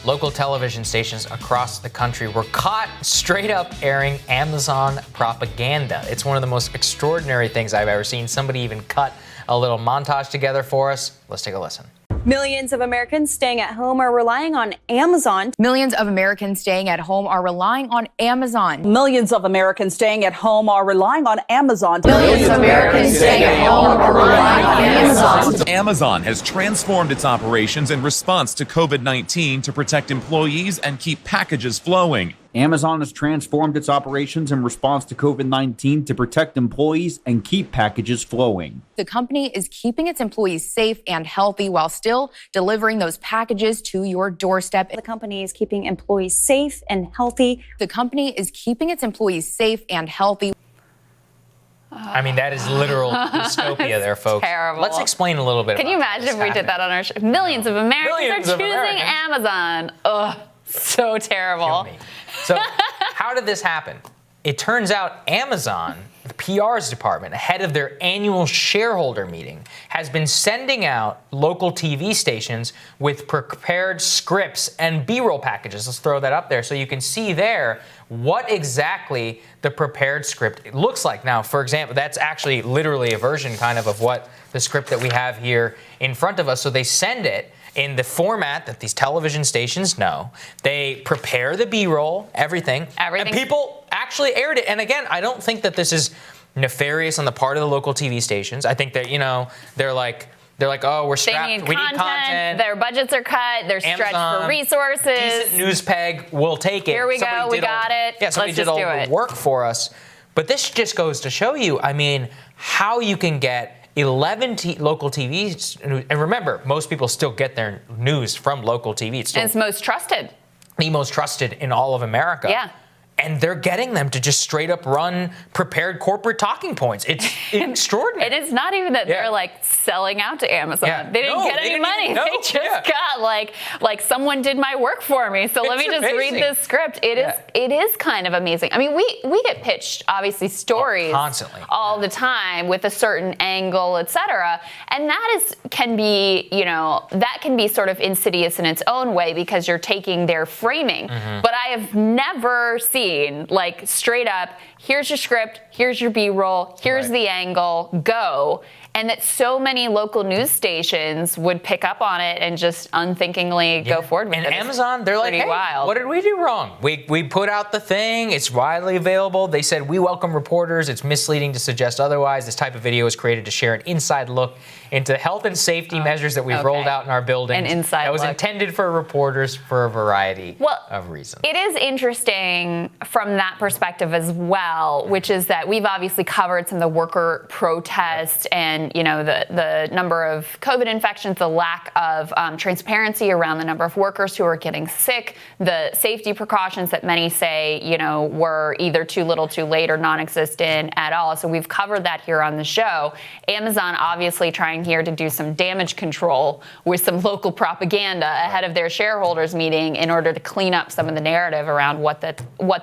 local television stations across the country were caught straight up airing Amazon propaganda. It's one of the most extraordinary things I've ever seen. Somebody even cut a little montage together for us. Let's take a listen. Millions of Americans staying at home are relying on Amazon. Millions of Americans staying at home are relying on Amazon. Millions of Americans staying at home are relying on Amazon. Millions of Americans staying at home are relying on Amazon. Amazon has transformed its operations in response to COVID-19 to protect employees and keep packages flowing. Amazon has transformed its operations in response to COVID-19 to protect employees and keep packages flowing. The company is keeping its employees safe and healthy while still delivering those packages to your doorstep. The company is keeping employees safe and healthy. The company is keeping its employees safe and healthy. I mean, that is literal dystopia there, folks. Terrible. Let's explain a little bit Can you imagine if we did that on our show? Millions of Americans are choosing Amazon. Ugh, so terrible. So how did this happen? It turns out Amazon, the PR's department, ahead of their annual shareholder meeting, has been sending out local TV stations with prepared scripts and B-roll packages. Let's throw that up there so you can see there what exactly the prepared script looks like. Now, for example, that's actually literally a version kind of what the script that we have here in front of us. So they send it in the format that these television stations know. They prepare the B-roll, everything. And people actually aired it. And again, I don't think that this is nefarious on the part of the local TV stations. I think that, they're like, oh, we're strapped. We need content. Their budgets are cut. They're stretched for resources. Decent news peg. We'll take it. Here we go. We got it. Yeah, somebody did all the work for us. But this just goes to show you, I mean, how you can get 11 local TVs, and remember, most people still get their news from local TV. It's most trusted. The most trusted in all of America. Yeah. And they're getting them to just straight up run prepared corporate talking points. It's extraordinary. And it's not even that they're like selling out to Amazon. Yeah. They didn't get any money. They just got like someone did my work for me. So let me just read this script. It is kind of amazing. I mean, we get pitched obviously stories constantly all the time with a certain angle, etc. And that can be sort of insidious in its own way because you're taking their framing. But I have never seen like straight up, here's your script, here's your B-roll, here's the angle, go. And that so many local news stations would pick up on it and just unthinkingly go forward with it. And Amazon, they're like, hey, what did we do wrong? We put out the thing. It's widely available. They said, we welcome reporters. It's misleading to suggest otherwise. This type of video is created to share an inside look into health and safety measures that we've rolled out in our buildings. An inside that was intended for reporters for a variety of reasons. It is interesting from that perspective as well, which is that we've obviously covered some of the worker protests and the number of COVID infections, the lack of transparency around the number of workers who are getting sick, the safety precautions that many say, were either too little, too late, or non-existent at all. So we've covered that here on the show. Amazon obviously trying here to do some damage control with some local propaganda ahead of their shareholders meeting in order to clean up some of the narrative around what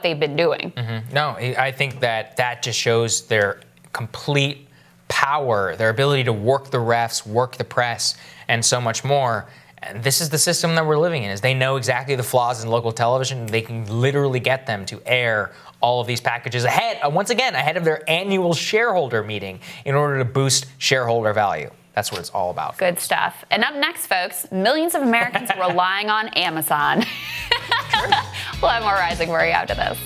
they've been doing. No, I think that just shows their complete power, their ability to work the refs, work the press, and so much more. And this is the system that we're living in, is they know exactly the flaws in local television. They can literally get them to air all of these packages ahead of their annual shareholder meeting in order to boost shareholder value. That's what it's all about. Good stuff. And up next, folks, millions of Americans relying on Amazon. We'll have more Rising Worry after this.